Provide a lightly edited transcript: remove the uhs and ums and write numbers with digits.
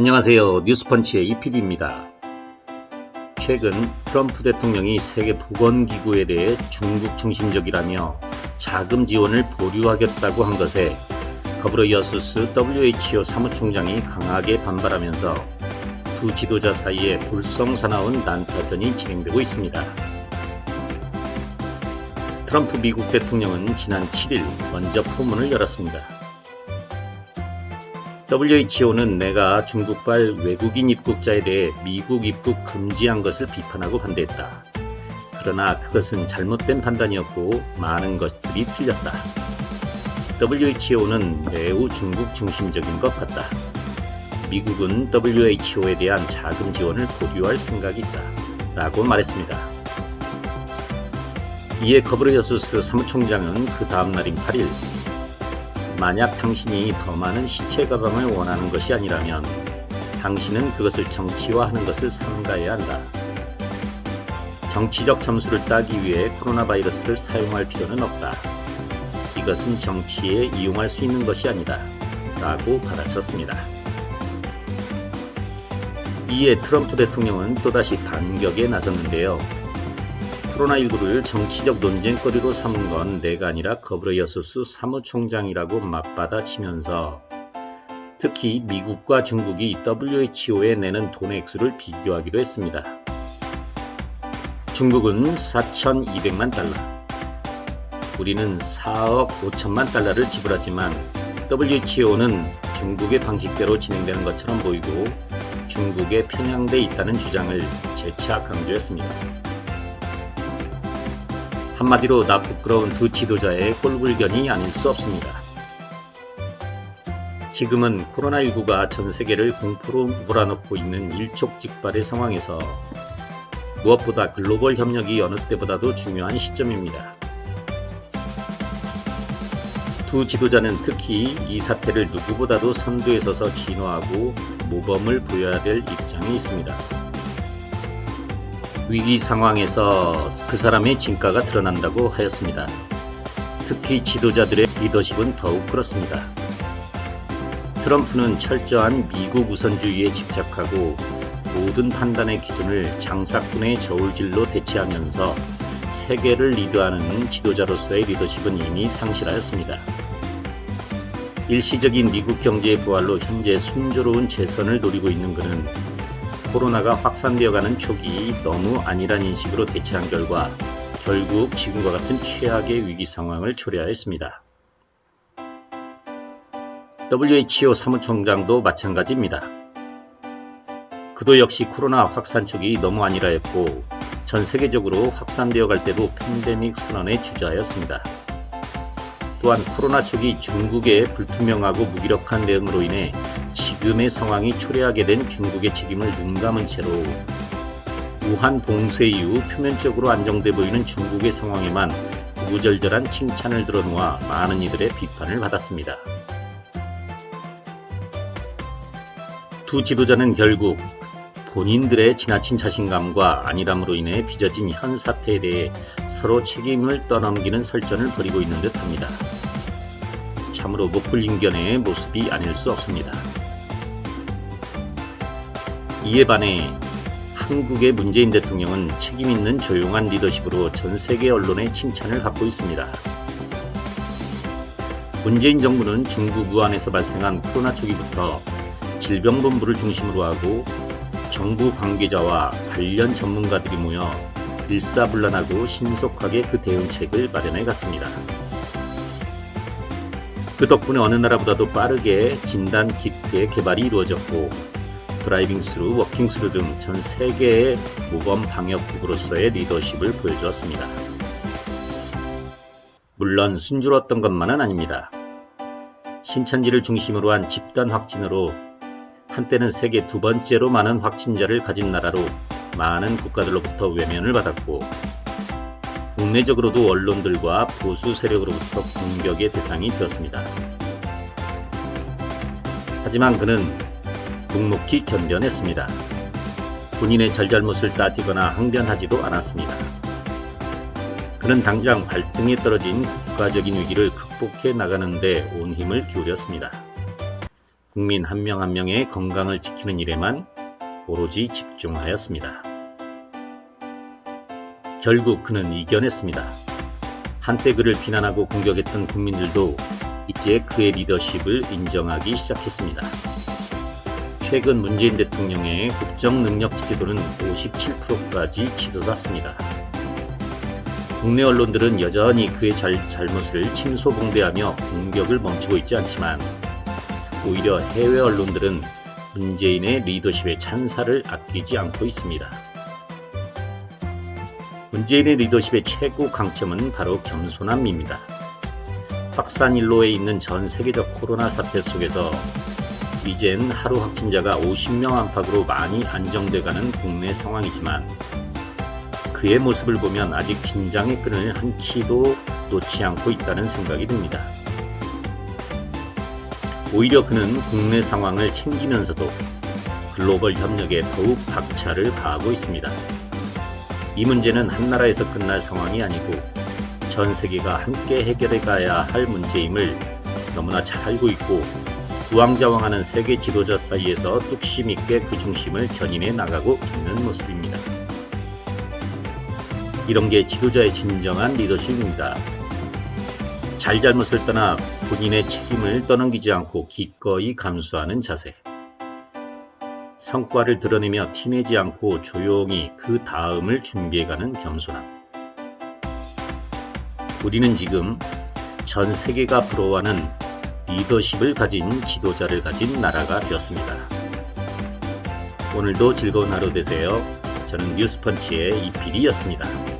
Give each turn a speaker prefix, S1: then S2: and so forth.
S1: 안녕하세요. 뉴스펀치의 이PD입니다. 최근 트럼프 대통령이 세계보건기구에 대해 중국 중심적이라며 자금 지원을 보류하겠다고 한 것에 거브르여수스 WHO 사무총장이 강하게 반발하면서 두 지도자 사이에 불성사나운 난타전이 진행되고 있습니다. 트럼프 미국 대통령은 지난 7일 먼저 포문을 열었습니다. WHO는 내가 중국발 외국인 입국자에 대해 미국 입국 금지한 것을 비판하고 반대했다. 그러나 그것은 잘못된 판단이었고 많은 것들이 틀렸다. WHO는 매우 중국 중심적인 것 같다. 미국은 WHO에 대한 자금 지원을 보류할 생각이 있다. 라고 말했습니다. 이에 거브르여수스 사무총장은 그 다음 날인 8일 만약 당신이 더 많은 시체 가방을 원하는 것이 아니라면 당신은 그것을 정치화하는 것을 삼가해야 한다. 정치적 점수를 따기 위해 코로나 바이러스를 사용할 필요는 없다. 이것은 정치에 이용할 수 있는 것이 아니다. 라고 받아쳤습니다. 이에 트럼프 대통령은 또다시 반격에 나섰는데요. 코로나19를 정치적 논쟁거리로 삼은 건 내가 아니라 거브르여수스 사무총장이라고 맞받아치면서 특히 미국과 중국이 WHO에 내는 돈의 액수를 비교하기도 했습니다. 중국은 4,200만 달러, 우리는 4억 5천만 달러를 지불하지만 WHO는 중국의 방식대로 진행되는 것처럼 보이고 중국에 편향돼 있다는 주장을 재차 강조했습니다. 한마디로 나 부끄러운 두 지도자의 꼴불견이 아닐 수 없습니다. 지금은 코로나19가 전 세계를 공포로 몰아넣고 있는 일촉즉발의 상황에서 무엇보다 글로벌 협력이 여느 때보다도 중요한 시점입니다. 두 지도자는 특히 이 사태를 누구보다도 선두에 서서 진화하고 모범을 보여야 될 입장에 있습니다. 위기 상황에서 그 사람의 진가가 드러난다고 하였습니다. 특히 지도자들의 리더십은 더욱 그렇습니다. 트럼프는 철저한 미국 우선주의에 집착하고 모든 판단의 기준을 장사꾼의 저울질로 대체하면서 세계를 리드하는 지도자로서의 리더십은 이미 상실하였습니다. 일시적인 미국 경제의 부활로 현재 순조로운 재선을 노리고 있는 그는 코로나가 확산되어가는 초기 너무 안일한 인식으로 대처한 결과 결국 지금과 같은 최악의 위기 상황을 초래하였습니다. WHO 사무총장도 마찬가지입니다. 그도 역시 코로나 확산 초기 너무 안일하였고 전 세계적으로 확산되어 갈 때도 팬데믹 선언의 주자였습니다. 또한 코로나 초기 중국의 불투명하고 무기력한 대응으로 인해 지금의 상황이 초래하게 된 중국의 책임을 눈감은 채로 우한 봉쇄 이후 표면적으로 안정돼 보이는 중국의 상황에만 구구절절한 칭찬을 들어놓아 많은 이들의 비판을 받았습니다. 두 지도자는 결국 본인들의 지나친 자신감과 안일함으로 인해 빚어진 현 사태에 대해 서로 책임을 떠넘기는 설전을 벌이고 있는 듯합니다. 참으로 목불인견의 모습이 아닐 수 없습니다. 이에 반해 한국의 문재인 대통령은 책임있는 조용한 리더십으로 전 세계 언론의 칭찬을 받고 있습니다. 문재인 정부는 중국 우한에서 발생한 코로나 초기부터 질병본부를 중심으로 하고 정부 관계자와 관련 전문가들이 모여 일사불란하고 신속하게 그 대응책을 마련해 갔습니다. 그 덕분에 어느 나라보다도 빠르게 진단 키트의 개발이 이루어졌고 드라이빙 스루, 워킹 스루 등 전 세계의 모범 방역국으로서의 리더십을 보여주었습니다. 물론 순조로웠던 것만은 아닙니다. 신천지를 중심으로 한 집단 확진으로 한때는 세계 두 번째로 많은 확진자를 가진 나라로 많은 국가들로부터 외면을 받았고 국내적으로도 언론들과 보수 세력으로부터 공격의 대상이 되었습니다. 하지만 그는 묵묵히 견뎌냈습니다. 본인의 잘잘못을 따지거나 항변하지도 않았습니다. 그는 당장 발등에 떨어진 국가적인 위기를 극복해 나가는 데 온 힘을 기울였습니다. 국민 한 명 한 명의 건강을 지키는 일에만 오로지 집중하였습니다. 결국 그는 이겨냈습니다. 한때 그를 비난하고 공격했던 국민들도 이제 그의 리더십을 인정하기 시작했습니다. 최근 문재인 대통령의 국정 능력 지지도는 57%까지 치솟았습니다. 국내 언론들은 여전히 그의 잘못을 침소봉대하며 공격을 멈추고 있지 않지만 오히려 해외 언론들은 문재인의 리더십의 찬사를 아끼지 않고 있습니다. 문재인의 리더십의 최고 강점은 바로 겸손함입니다. 확산일로에 있는 전 세계적 코로나 사태 속에서 이젠 하루 확진자가 50명 안팎으로 많이 안정돼가는 국내 상황이지만 그의 모습을 보면 아직 긴장의 끈을 한 치도 놓지 않고 있다는 생각이 듭니다. 오히려 그는 국내 상황을 챙기면서도 글로벌 협력에 더욱 박차를 가하고 있습니다. 이 문제는 한 나라에서 끝날 상황이 아니고 전 세계가 함께 해결해 가야 할 문제임을 너무나 잘 알고 있고 우왕좌왕하는 세계 지도자 사이에서 뚝심 있게 그 중심을 견인해 나가고 있는 모습입니다. 이런 게 지도자의 진정한 리더십입니다. 잘잘못을 떠나 본인의 책임을 떠넘기지 않고 기꺼이 감수하는 자세. 성과를 드러내며 티내지 않고 조용히 그 다음을 준비해가는 겸손함. 우리는 지금 전 세계가 부러워하는 리더십을 가진 지도자를 가진 나라가 되었습니다. 오늘도 즐거운 하루 되세요. 저는 뉴스펀치의 이필이었습니다.